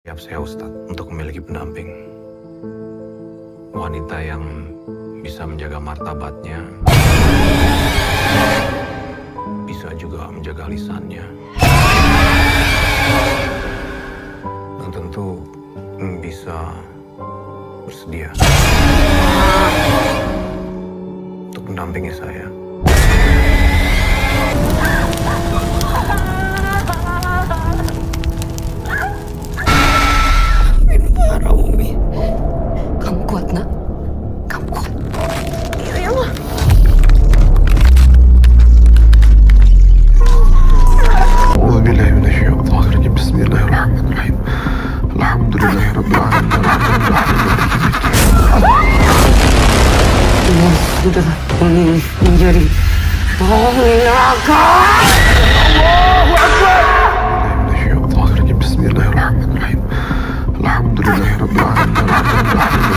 Siap saya Ustadz untuk memiliki pendamping. Wanita yang bisa menjaga martabatnya, bisa juga menjaga lisannya. Dan tentu bisa bersedia untuk mendampingi saya. Umi, kamu kuat nak, kamu kuat. Ya Allah. أعوذ بالله من الشيطان الرجيم بسم الله الرحمن الرحيم الحمد لله رب العالمين Ini sudah menjadi neraka. من الشيطان الرجيم بسم الله الرحمن الرحيم الحمد لله رب العالمين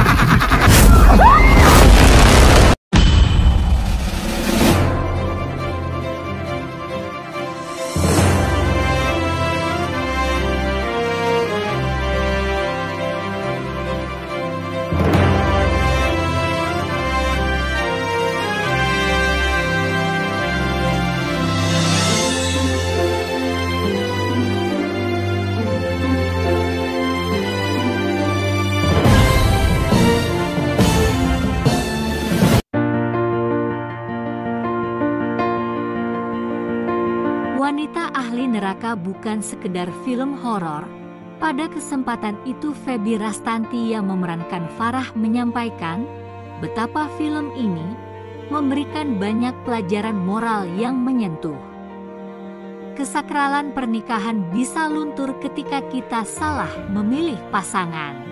Wanita Ahli Neraka bukan sekedar film horor. Pada kesempatan itu Febi Rastanti yang memerankan Farah menyampaikan betapa film ini memberikan banyak pelajaran moral yang menyentuh. Kesakralan pernikahan bisa luntur ketika kita salah memilih pasangan.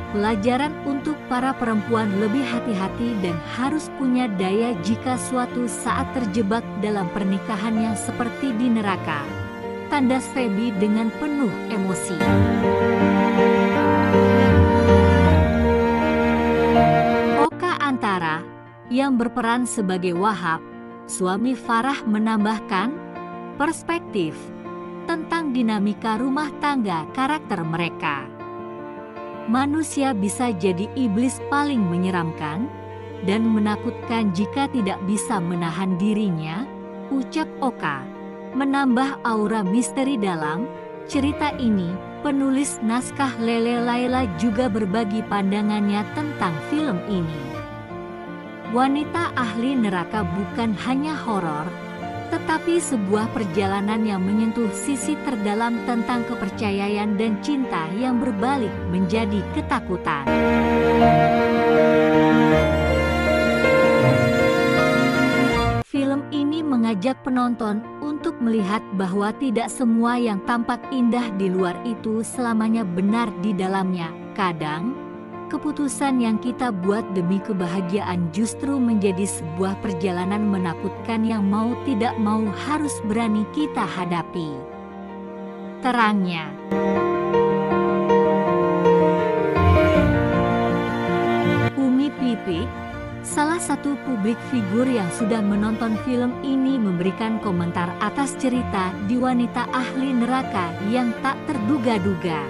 Pelajaran untuk para perempuan lebih hati-hati dan harus punya daya jika suatu saat terjebak dalam pernikahan yang seperti di neraka. Tandas Febi dengan penuh emosi. Oka Antara yang berperan sebagai Wahab, suami Farah, menambahkan perspektif tentang dinamika rumah tangga karakter mereka. Manusia bisa jadi iblis paling menyeramkan dan menakutkan jika tidak bisa menahan dirinya, ucap Oka. Menambah aura misteri dalam cerita ini, penulis naskah Lele Laila juga berbagi pandangannya tentang film ini. Wanita Ahli Neraka bukan hanya horor, tetapi sebuah perjalanan yang menyentuh sisi terdalam tentang kepercayaan dan cinta yang berbalik menjadi ketakutan. Film ini mengajak penonton untuk melihat bahwa tidak semua yang tampak indah di luar itu selamanya benar di dalamnya. Kadang, keputusan yang kita buat demi kebahagiaan justru menjadi sebuah perjalanan menakutkan yang mau tidak mau harus berani kita hadapi. Terangnya. Umi Pipik, salah satu publik figur yang sudah menonton film ini, memberikan komentar atas cerita di Wanita Ahli Neraka yang tak terduga-duga.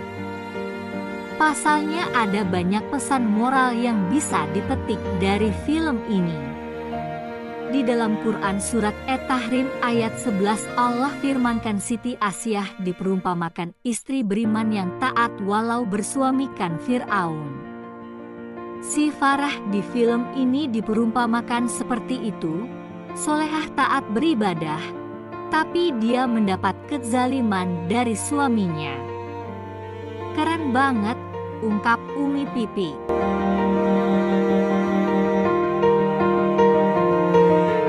Pasalnya ada banyak pesan moral yang bisa dipetik dari film ini. Di dalam Quran surat At-Tahrim ayat 11 Allah firmankan Siti Asyah diperumpamakan istri beriman yang taat walau bersuamikan Fir'aun. Si Farah di film ini diperumpamakan seperti itu, solehah taat beribadah, tapi dia mendapat kezaliman dari suaminya. Keren banget, ungkap Umi Pipi.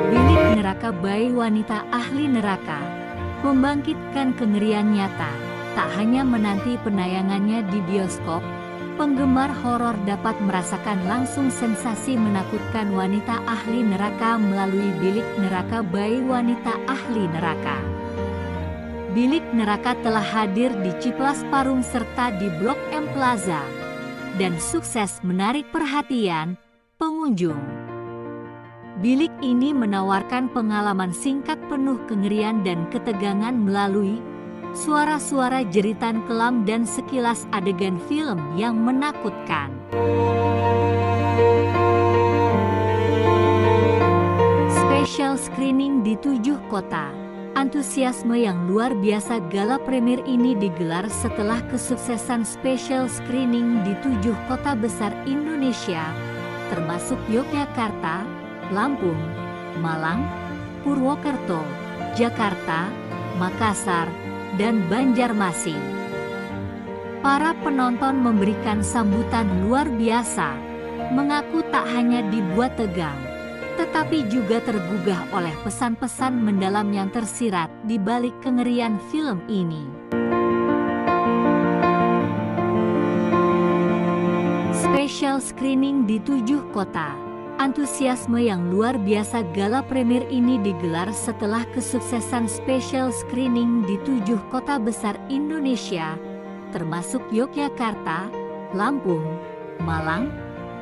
Bilik Neraka by Wanita Ahli Neraka membangkitkan kengerian nyata. Tak hanya menanti penayangannya di bioskop, penggemar horor dapat merasakan langsung sensasi menakutkan Wanita Ahli Neraka melalui Bilik Neraka by Wanita Ahli Neraka. Bilik Neraka telah hadir di Ciplas Parung serta di Blok M Plaza dan sukses menarik perhatian pengunjung. Bilik ini menawarkan pengalaman singkat penuh kengerian dan ketegangan melalui suara-suara jeritan kelam dan sekilas adegan film yang menakutkan. Special screening di 7 kota. Antusiasme yang luar biasa gala premier ini digelar setelah kesuksesan special screening di 7 kota besar Indonesia, termasuk Yogyakarta, Lampung, Malang, Purwokerto, Jakarta, Makassar, dan Banjarmasin. Para penonton memberikan sambutan luar biasa, mengaku tak hanya dibuat tegang, tetapi juga tergugah oleh pesan-pesan mendalam yang tersirat di balik kengerian film ini. Special screening di 7 kota. Antusiasme yang luar biasa gala premier ini digelar setelah kesuksesan special screening di 7 kota besar Indonesia, termasuk Yogyakarta, Lampung, Malang,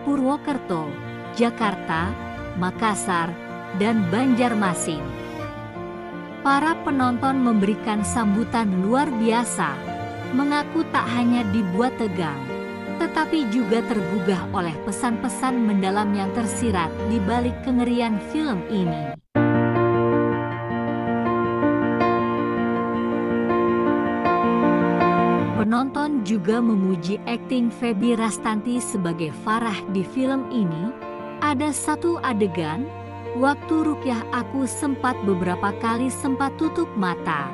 Purwokerto, Jakarta, Makassar, dan Banjarmasin. Para penonton memberikan sambutan luar biasa, mengaku tak hanya dibuat tegang, tetapi juga tergugah oleh pesan-pesan mendalam yang tersirat di balik kengerian film ini. Penonton juga memuji akting Febi Rastanti sebagai Farah di film ini. Ada satu adegan, waktu rukyah aku beberapa kali sempat tutup mata,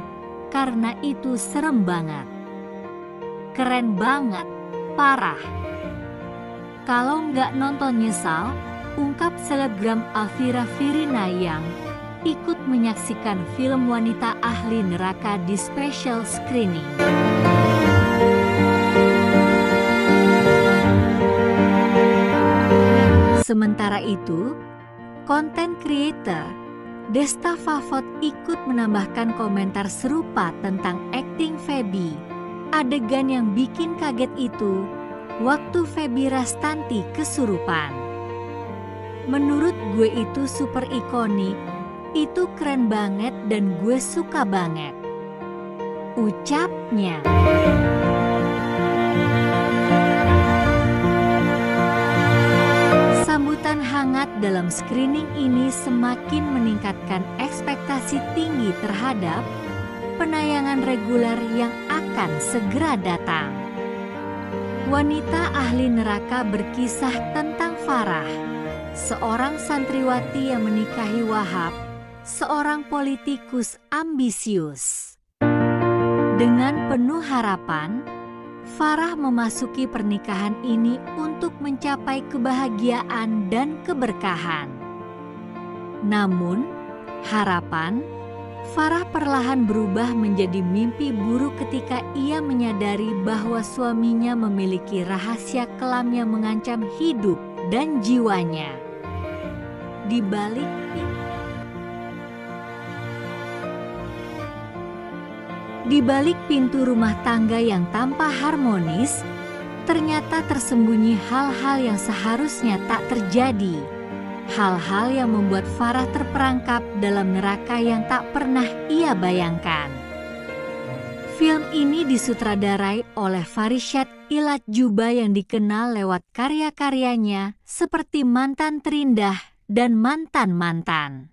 karena itu serem banget. Keren banget, parah. Kalau nggak nonton nyesal, ungkap selebgram Alvira Firina yang ikut menyaksikan film Wanita Ahli Neraka di special screening. Sementara itu, konten creator Desta Favot ikut menambahkan komentar serupa tentang akting Febi. Adegan yang bikin kaget itu, waktu Febi Rastanti kesurupan. Menurut gue itu super ikonik, itu keren banget dan gue suka banget, ucapnya. Sambutan hangat dalam screening ini semakin meningkatkan ekspektasi tinggi terhadap penayangan reguler yang akan segera datang. Wanita Ahli Neraka berkisah tentang Farah, seorang santriwati yang menikahi Wahab, seorang politikus ambisius. Dengan penuh harapan, Farah memasuki pernikahan ini untuk mencapai kebahagiaan dan keberkahan. Namun, harapan Farah perlahan berubah menjadi mimpi buruk ketika ia menyadari bahwa suaminya memiliki rahasia kelam yang mengancam hidup dan jiwanya. Di balik pintu rumah tangga yang tampak harmonis, ternyata tersembunyi hal-hal yang seharusnya tak terjadi. Hal-hal yang membuat Farah terperangkap dalam neraka yang tak pernah ia bayangkan. Film ini disutradarai oleh Farishad Ilat Juba yang dikenal lewat karya-karyanya seperti Mantan Terindah dan Mantan-Mantan.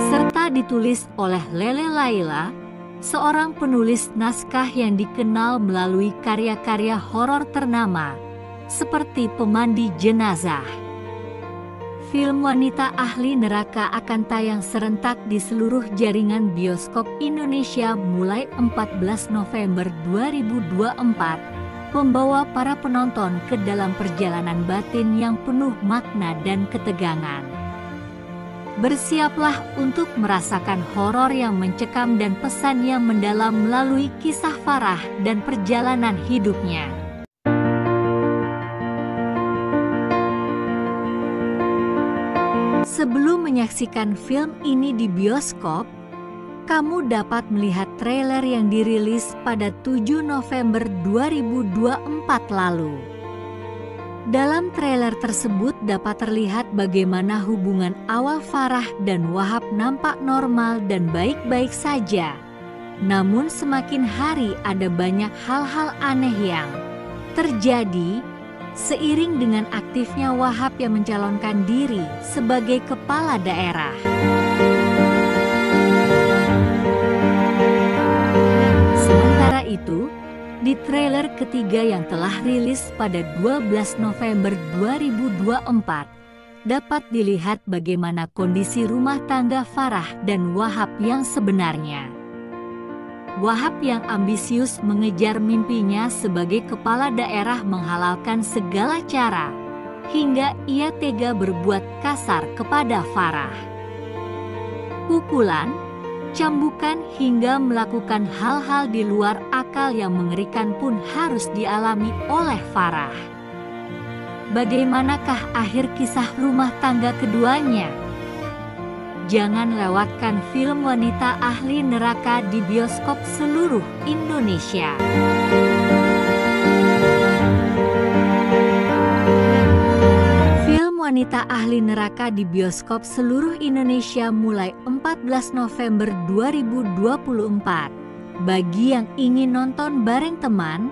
Serta ditulis oleh Lele Laila, seorang penulis naskah yang dikenal melalui karya-karya horor ternama, seperti Pemandi Jenazah. Film Wanita Ahli Neraka akan tayang serentak di seluruh jaringan bioskop Indonesia mulai 14 November 2024, membawa para penonton ke dalam perjalanan batin yang penuh makna dan ketegangan. Bersiaplah untuk merasakan horor yang mencekam dan pesan yang mendalam melalui kisah Farah dan perjalanan hidupnya. Sebelum menyaksikan film ini di bioskop, kamu dapat melihat trailer yang dirilis pada 7 November 2024 lalu. Dalam trailer tersebut dapat terlihat bagaimana hubungan awal Farah dan Wahab nampak normal dan baik-baik saja. Namun semakin hari ada banyak hal-hal aneh yang terjadi seiring dengan aktifnya Wahab yang mencalonkan diri sebagai kepala daerah. Sementara itu, di trailer ketiga yang telah rilis pada 12 November 2024, dapat dilihat bagaimana kondisi rumah tangga Farah dan Wahab yang sebenarnya. Wahab yang ambisius mengejar mimpinya sebagai kepala daerah menghalalkan segala cara, hingga ia tega berbuat kasar kepada Farah. Pukulan, cambukan hingga melakukan hal-hal di luar akal yang mengerikan pun harus dialami oleh Farah. Bagaimanakah akhir kisah rumah tangga keduanya? Jangan lewatkan film Wanita Ahli Neraka di bioskop seluruh Indonesia. Film Wanita Ahli Neraka di bioskop seluruh Indonesia mulai 14 November 2024. Bagi yang ingin nonton bareng teman,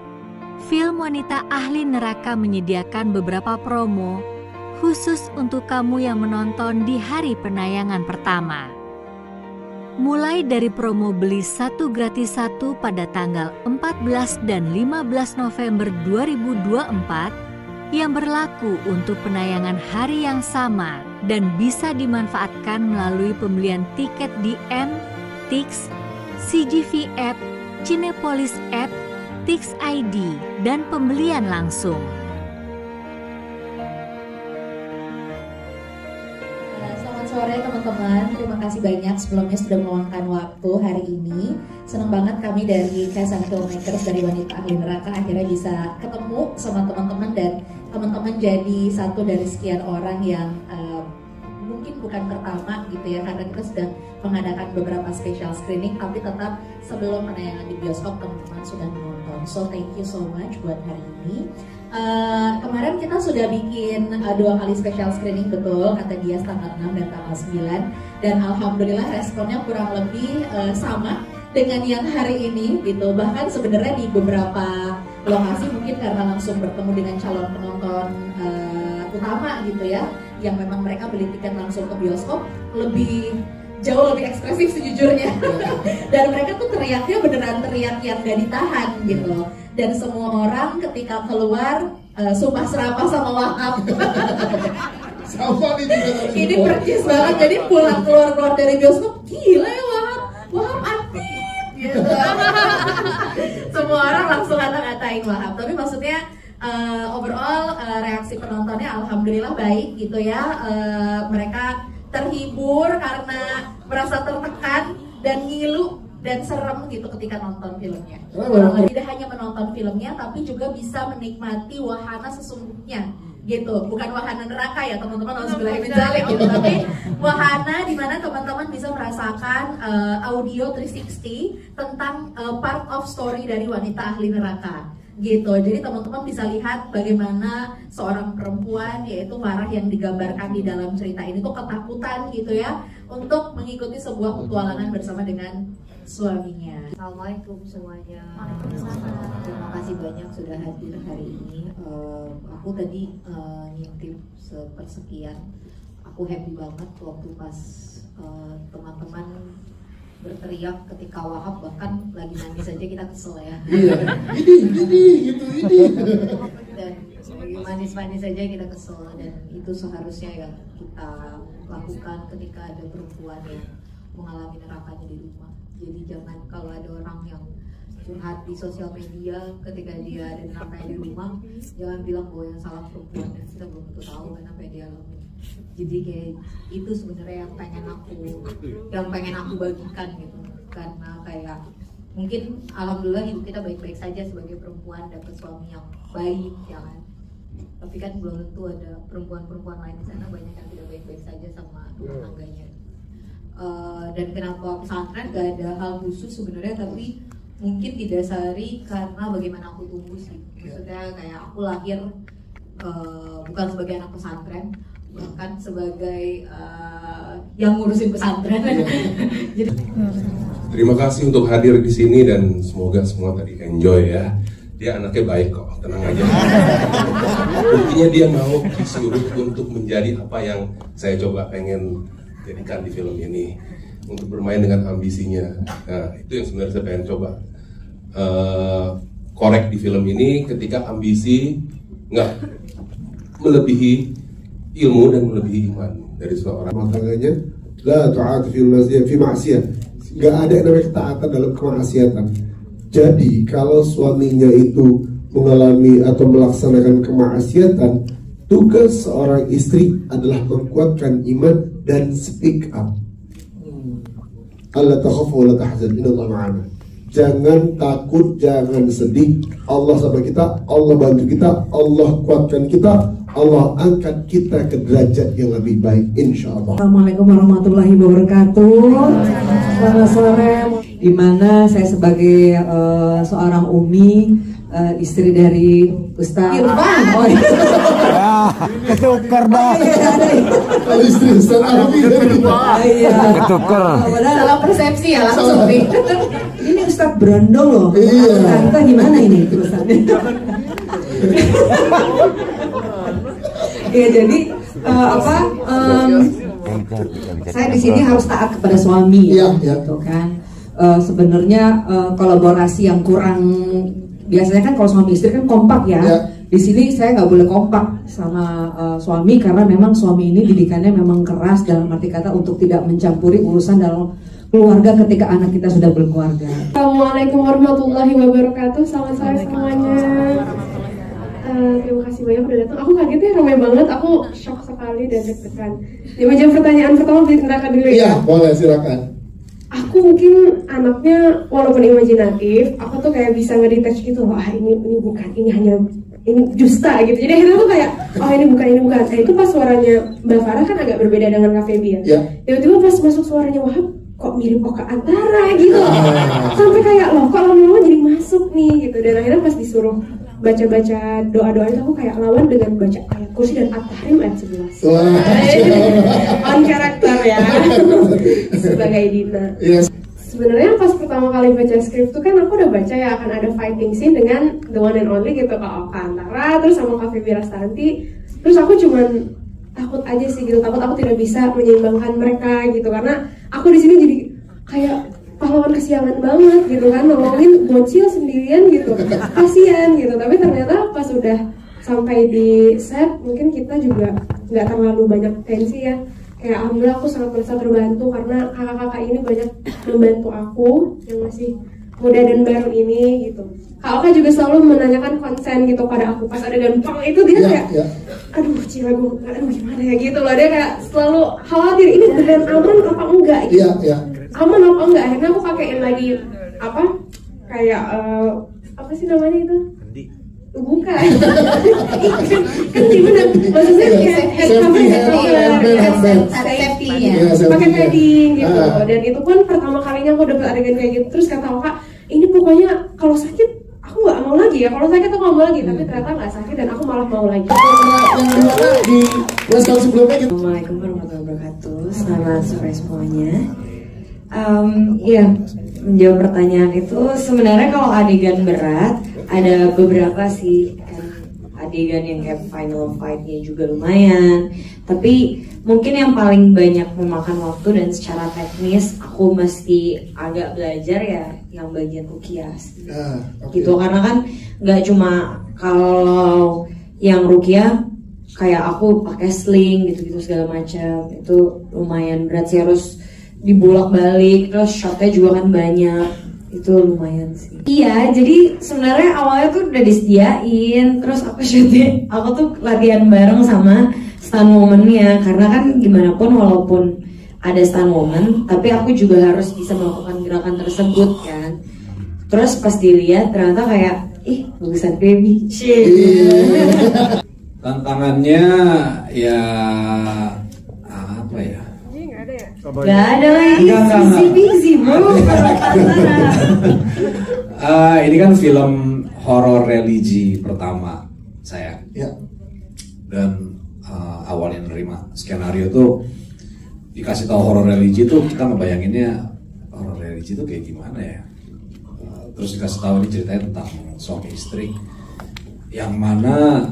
film Wanita Ahli Neraka menyediakan beberapa promo khusus untuk kamu yang menonton di hari penayangan pertama. Mulai dari promo beli 1 gratis 1 pada tanggal 14 dan 15 November 2024 yang berlaku untuk penayangan hari yang sama dan bisa dimanfaatkan melalui pembelian tiket di M-Tix, CGV App, Cinepolis App, Tix ID, dan pembelian langsung. Sore teman-teman, terima kasih banyak sebelumnya sudah meluangkan waktu hari ini. Senang banget kami dari Kaisang Filmmakers dari Wanita Ahli Neraka akhirnya bisa ketemu sama teman-teman dan teman-teman jadi satu dari sekian orang yang mungkin bukan pertama gitu ya, karena kita sudah mengadakan beberapa special screening, tapi tetap sebelum penayangan di bioskop teman-teman sudah menonton. So thank you so much buat hari ini. Kemarin kita sudah bikin 2 kali special screening, betul kata dia, tanggal 6 dan tanggal 9, dan alhamdulillah responnya kurang lebih sama dengan yang hari ini gitu. Bahkan sebenarnya di beberapa lokasi mungkin karena langsung bertemu dengan calon penonton utama gitu ya, yang memang mereka beli tiket langsung ke bioskop, jauh lebih ekspresif sejujurnya. Dan mereka tuh teriaknya beneran teriak yang gak ditahan gitu. Dan semua orang ketika keluar sumpah serapah sama Wahab. Ini percis banget, jadi pulang keluar dari bioskop, gila ya Wahab aktif gitu. Semua orang langsung kata-katain Wahab. Tapi maksudnya overall reaksi penontonnya alhamdulillah baik gitu ya. Mereka terhibur karena merasa tertekan dan ngilu dan serem gitu ketika nonton filmnya. Tidak hanya menonton filmnya, tapi juga bisa menikmati wahana sesungguhnya gitu. Bukan wahana neraka ya teman-teman, harus bilang gitu, tapi wahana di mana teman-teman bisa merasakan audio 360 tentang part of story dari Wanita Ahli Neraka gitu. Jadi teman-teman bisa lihat bagaimana seorang perempuan, yaitu Farah yang digambarkan di dalam cerita ini tuh ketakutan gitu ya untuk mengikuti sebuah petualangan bersama dengan suaminya. Assalamualaikum semuanya. Terima kasih banyak sudah hadir hari ini. Aku tadi ngintip sepersekian. Aku happy banget waktu pas teman-teman berteriak ketika Wahab, bahkan lagi nangis saja kita kesel ya. Iya. Ini. Dan lagi manis-manis saja kita kesel, dan itu seharusnya yang kita lakukan ketika ada perempuan yang mengalami nerakanya di rumah. Jadi jangan kalau ada orang yang curhat di sosial media ketika dia ada nerakanya di rumah, jangan bilang bahwa yang salah perempuan, dan kita belum tentu tahu kan apa yang dia alami. Jadi kayak itu sebenarnya yang pengen aku bagikan gitu, karena kayak mungkin alhamdulillah hidup kita baik-baik saja sebagai perempuan, dapat suami yang baik ya kan, tapi kan belum tentu ada perempuan-perempuan lain di sana banyak yang tidak baik-baik saja sama rumah tangganya. Dan kenapa pesantren gak ada hal khusus sebenarnya, tapi mungkin didasari karena bagaimana aku tumbuh sih. Maksudnya kayak aku lahir bukan sebagai anak pesantren, bahkan sebagai yang ngurusin pesantren. Jadi terima kasih untuk hadir di sini dan semoga semua tadi enjoy ya. Dia anaknya baik kok, tenang aja. Buktinya dia mau disuruh untuk menjadi apa yang saya coba pengen jadikan di film ini, untuk bermain dengan ambisinya. Nah, itu yang sebenarnya saya pengen coba korek di film ini, ketika ambisi nggak melebihi ilmu dan melebihi iman dari seorang. Makanya la ta'at fi ma'siyah. Nggak ada yang namanya ketaatan dalam kemaksiatan. Jadi kalau suaminya itu mengalami atau melaksanakan kemaksiatan, tugas seorang istri adalah menguatkan iman dan speak up. Allah takhafu wa la tahzan, innallaha ma'ana. Jangan takut, jangan sedih. Allah sama kita, Allah bantu kita, Allah kuatkan kita, Allah angkat kita ke derajat yang lebih baik, insyaallah. Assalamualaikum warahmatullahi wabarakatuh. Selamat sore. Di mana saya sebagai seorang umi, istri dari Ustaz Irfan. Oh, iya. Ketukar dah. Kalau istri Ustaz Arabi, Iya. Ketukar. Salah persepsi ya langsung nih. Ini Ustaz Brondol loh. Iya. Kita gimana ini tulisannya? Ya jadi saya di sini harus taat kepada suami, gitu kan. Sebenarnya kolaborasi yang kurang, biasanya kan kalau suami istri kan kompak ya. Di sini saya nggak boleh kompak sama suami karena memang suami ini didikannya memang keras, dalam arti kata untuk tidak mencampuri urusan dalam keluarga ketika anak kita sudah berkeluarga. Assalamualaikum warahmatullahi wabarakatuh. Selamat sore semuanya. Terima kasih banyak udah datang. Aku kaget ya, ramai banget. Aku shock sekali dan deg-degan. Jawab pertanyaan pertama beli tindakan dulu ya. Iya, boleh, silakan. Aku mungkin anaknya walaupun imajinatif, aku tuh kayak bisa ngedetach gitu. Wah ini bukan, ini dusta gitu. Jadi akhirnya tuh kayak, oh ini bukan. Nah itu pas suaranya Mbak Farah kan agak berbeda dengan Kak Feby ya. Tiba-tiba pas masuk suaranya Wahab, kok mirip Oka Antara gitu. Sampai kayak loh, kok lama-lama jadi masuk nih gitu. Dan akhirnya pas disuruh baca-baca doa-doa itu, aku kayak lawan dengan baca ayat kursi dan At-Tahrim ayat 11. On karakter ya. Sebagai Dina. Sebenarnya pas pertama kali baca skrip tuh kan aku udah baca ya akan ada fighting scene dengan the one and only gitu, Kak Oka Antara terus sama Kak Feby Rastanti. Terus aku cuman takut aja sih gitu, takut aku tidak bisa menyeimbangkan mereka gitu, karena aku di sini jadi kayak pahlawan kesiangan banget gitu kan, nolongin bocil sendirian gitu, kasihan gitu. Tapi ternyata pas udah sampai di set mungkin kita juga nggak terlalu banyak tensi ya. Kayak alhamdulillah aku sangat merasa terbantu karena kakak-kakak ini banyak membantu aku yang masih muda dan baru ini gitu. Kak Oka juga selalu menanyakan konsen gitu pada aku pas adegan pang itu, dia kayak aduh Cila gue aduh gimana ya gitu loh, dia kayak selalu khawatir ini beneran aman apa enggak gitu. Aman apa enggak, akhirnya aku pakein lagi apa kayak apa sih namanya itu? Bukan. Kan gimana? Maksudnya kayak safety-nya. Pakai padding gitu. Dan itu pun pertama kalinya aku dapet adegan kayak gitu. Terus kata Oka, ini pokoknya kalau sakit aku nggak mau lagi ya. Kalau sakit aku nggak mau lagi. Tapi ternyata nggak sakit dan aku malah mau lagi. Yang dimana di tahun sebelumnya gitu. Assalamualaikum warahmatullahi wabarakatuh. Selamat sore semuanya. Iya, menjawab pertanyaan itu sebenarnya kalau adegan berat ada beberapa sih kan, adegan yang kayak final fight-nya juga lumayan, tapi mungkin yang paling banyak memakan waktu dan secara teknis aku mesti agak belajar ya yang bagian ruqyah gitu, karena kan nggak cuma kalau yang ruqyah kayak aku pakai sling gitu-gitu segala macam, itu lumayan berat sih, harus dibolak-balik, terus shotnya juga kan banyak, itu lumayan sih. Iya, jadi sebenarnya awalnya tuh udah disediain, terus aku syuting, aku tuh latihan bareng sama stand woman-nya, karena kan gimana pun walaupun ada stand woman, tapi aku juga harus bisa melakukan gerakan tersebut kan. Terus pas dilihat ternyata kayak, ih bagusan baby. Tantangannya ya apa ya? Gak ada lagi, busy bro. Ini kan film horor religi pertama saya. dan awalnya nerima skenario tuh dikasih tahu horor religi tuh kita ngebayanginnya horor religi tuh kayak gimana ya. Terus dikasih tahu ini ceritanya tentang suami istri yang mana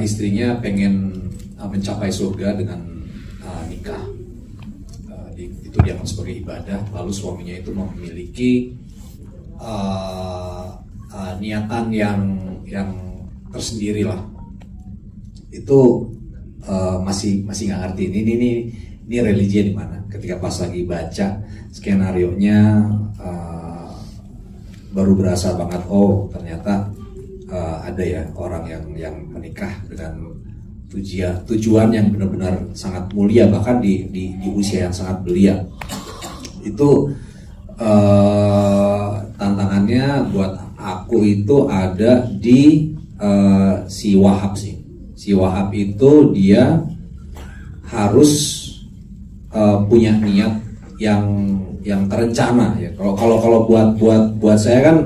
istrinya pengen mencapai surga dengan nikah. Itu dianggap sebagai ibadah, lalu suaminya itu memiliki niatan yang tersendiri lah. Itu masih nggak ngerti ini religinya di mana. Ketika pas lagi baca skenarionya baru berasa banget, oh ternyata ada ya orang yang menikah dengan tujuan yang benar-benar sangat mulia, bahkan di usia yang sangat belia. Itu tantangannya buat aku itu ada di si Wahab sih. Si Wahab itu dia harus punya niat yang terencana ya. Kalau buat saya kan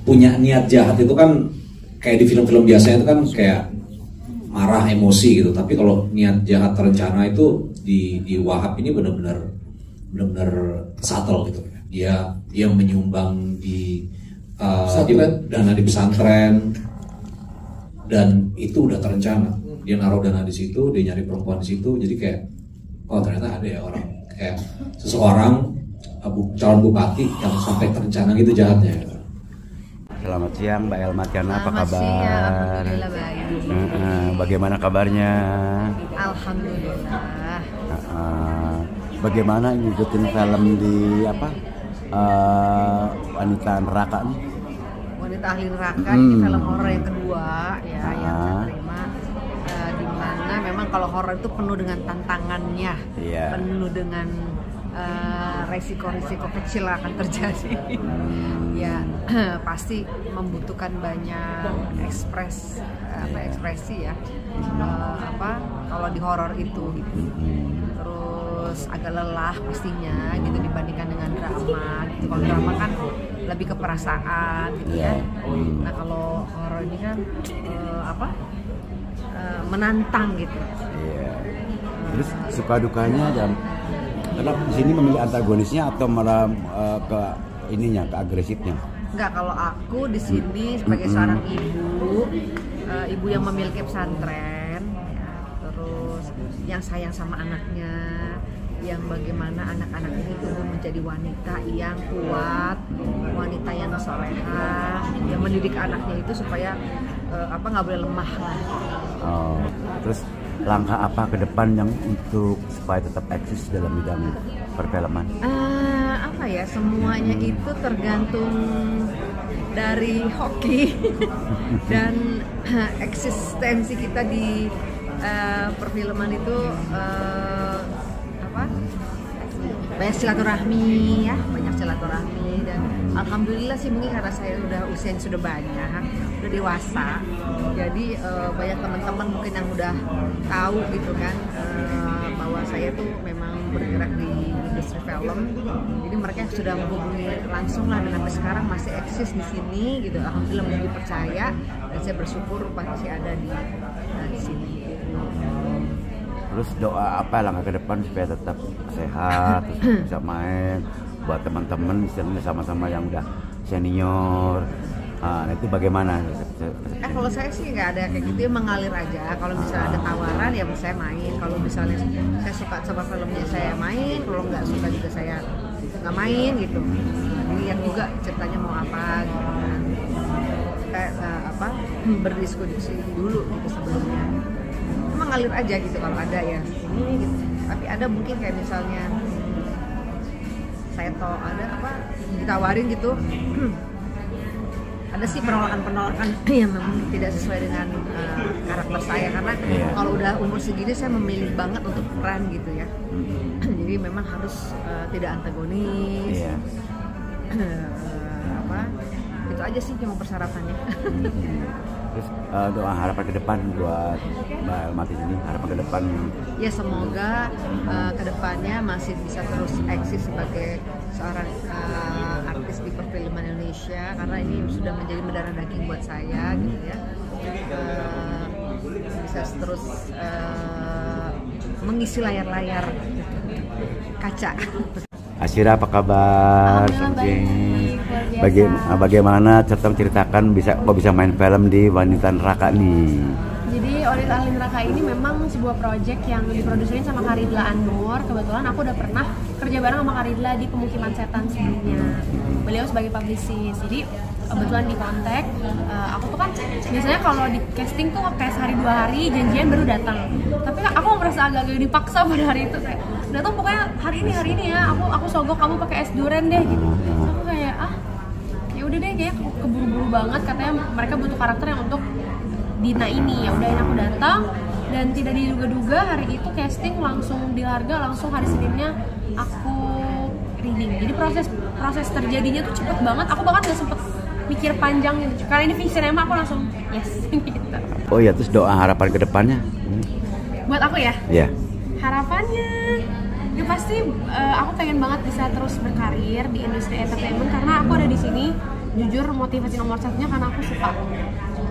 punya niat jahat itu kan kayak di film-film biasanya itu kan kayak marah, emosi gitu. Tapi kalau niat jahat terencana itu di Wahab ini benar-benar subtle gitu. Dia menyumbang di dana di pesantren, dan itu udah terencana. Dia naruh dana di situ, dia nyari perempuan di situ. Jadi kayak, oh ternyata ada ya orang kayak seseorang calon bupati yang sampai terencana gitu jahatnya. Selamat siang Mbak Elma Tiana, apa Selamat kabar? siang, alhamdulillah baik. Bagaimana kabarnya? Alhamdulillah. Bagaimana ngikutin film di Wanita Neraka nih? Wanita Ahli Neraka ini film horor yang kedua ya yang saya terima, di mana memang kalau horor itu penuh dengan tantangannya, penuh dengan resiko-resiko kecil akan terjadi. Ya pasti membutuhkan banyak ekspresi ya, kalau di horor itu gitu. Terus agak lelah pastinya gitu dibandingkan dengan drama gitu. Kalau drama kan lebih ke perasaan gitu ya. Nah kalau horor ini kan menantang gitu. Terus suka dukanya dan karena di sini memilih antagonisnya atau malah ke agresifnya? Enggak, kalau aku di sini sebagai seorang ibu yang memiliki pesantren, ya, terus yang sayang sama anaknya, yang bagaimana anak-anak ini tumbuh menjadi wanita yang kuat, wanita yang solehah, yang mendidik anaknya itu supaya nggak boleh lemah lah. Terus langkah apa ke depan yang untuk supaya tetap eksis dalam bidang perfilman? Semuanya itu tergantung dari hoki dan eksistensi kita di perfilman itu banyak silaturahmi ya, dan alhamdulillah sih mungkin karena saya usia sudah banyak, udah dewasa, jadi banyak teman-teman mungkin yang udah tahu gitu kan bahwa saya tuh memang bergerak di industri film, jadi mereka sudah menghubungi langsung lah, dan sampai sekarang masih eksis di sini gitu. Alhamdulillah masih dipercaya, dan saya bersyukur masih ada di sini. Terus doa apa langkah ke depan supaya tetap sehat, terus bisa main buat teman-teman istilahnya sama-sama yang udah senior. Nah itu bagaimana? Kalau saya sih nggak ada kayak gitu, mengalir aja. Kalau misalnya ada tawaran ya saya main. Kalau misalnya saya suka sama filmnya saya main, kalau nggak suka juga saya nggak main gitu. Lihat juga ceritanya mau apa gitu kan. Kayak berdiskusi dulu gitu sebelumnya. Mengalir aja gitu kalau ada ya ini gitu. Tapi ada mungkin kayak misalnya saya tahu ada ditawarin gitu. Ada sih penolakan yang memang tidak sesuai dengan karakter saya, karena kalau udah umur segini saya memilih banget untuk peran gitu ya. Jadi memang harus tidak antagonis. Itu aja sih cuma persyaratannya. Terus doa harapan ke depan buat Mbak Elma di sini, harapan ke depan? Ya semoga ke depannya masih bisa terus eksis sebagai seorang artis di perfilman Indonesia, karena ini sudah menjadi mendarah daging buat saya gitu ya. bisa terus mengisi layar-layar kaca. Asyira, apa kabar? Bagaimana ceritakan kok bisa main film di Wanita Neraka nih? Jadi Wanita Ahli Neraka ini memang sebuah proyek yang diproduksiin sama Karidla Anur. Kebetulan aku udah pernah kerja bareng sama Karidla di Pemukiman Setan sebelumnya. Beliau sebagai publicist. Jadi kebetulan di kontak, aku tuh kan biasanya kalau di casting tuh kayak sehari 2 hari janjian baru datang. Tapi aku merasa agak-agak dipaksa pada hari itu, kayak datang pokoknya hari ini ya, aku sogok kamu pakai es durian deh gitu. Aku kayak ya udah deh, kayak keburu-buru banget, katanya mereka butuh karakter yang untuk Dina ini. Ya udahin, aku datang dan tidak diduga-duga hari itu casting langsung di Larga, langsung hari Seninnya aku reading. Jadi proses terjadinya tuh cepet banget. Aku bahkan gak sempet mikir panjang gitu. Karena ini vision emang aku langsung yes gitu. Oh iya, terus doa harapan ke depannya? Buat aku ya? Iya. Harapannya ya pasti aku pengen banget bisa terus berkarir di industri entertainment, karena aku ada di sini jujur motivasi nomor satunya karena aku suka.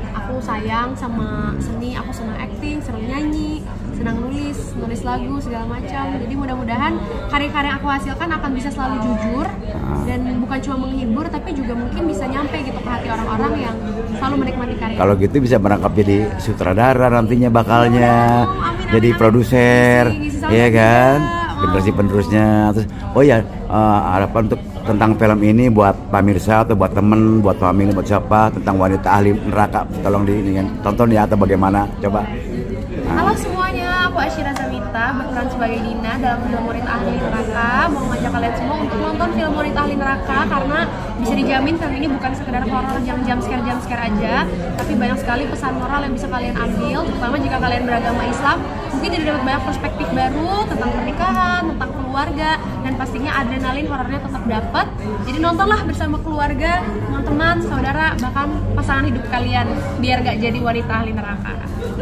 Aku sayang sama seni, aku senang acting, senang nyanyi, senang nulis lagu segala macam. Jadi mudah-mudahan karya-karya yang aku hasilkan akan bisa selalu jujur dan bukan cuma menghibur, tapi juga mungkin bisa nyampe gitu ke hati orang-orang yang selalu menikmati karya. Kalau gitu bisa merangkap jadi sutradara nantinya bakalnya, jadi produser, iya kan? Generasi penerusnya. Terus oh ya, harapan untuk tentang film ini buat pemirsa atau buat temen, buat family, buat siapa, tentang Wanita Ahli Neraka, tolong tonton ya, atau bagaimana, coba. Halo semuanya, aku Asyira Zamita, berperan sebagai Dina dalam film Wanita Ahli Neraka. Mau ngajak kalian semua untuk nonton film Wanita Ahli Neraka, karena bisa dijamin film ini bukan sekedar horor yang jump scare aja, tapi banyak sekali pesan moral yang bisa kalian ambil, terutama jika kalian beragama Islam. Mungkin jadi dapat banyak perspektif baru tentang pernikahan, tentang keluarga, dan pastinya adrenalin horornya tetap dapat. Jadi nontonlah bersama keluarga, teman-teman, saudara, bahkan pasangan hidup kalian, biar gak jadi wanita ahli neraka.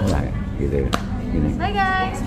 Nah, gitu. Bye guys.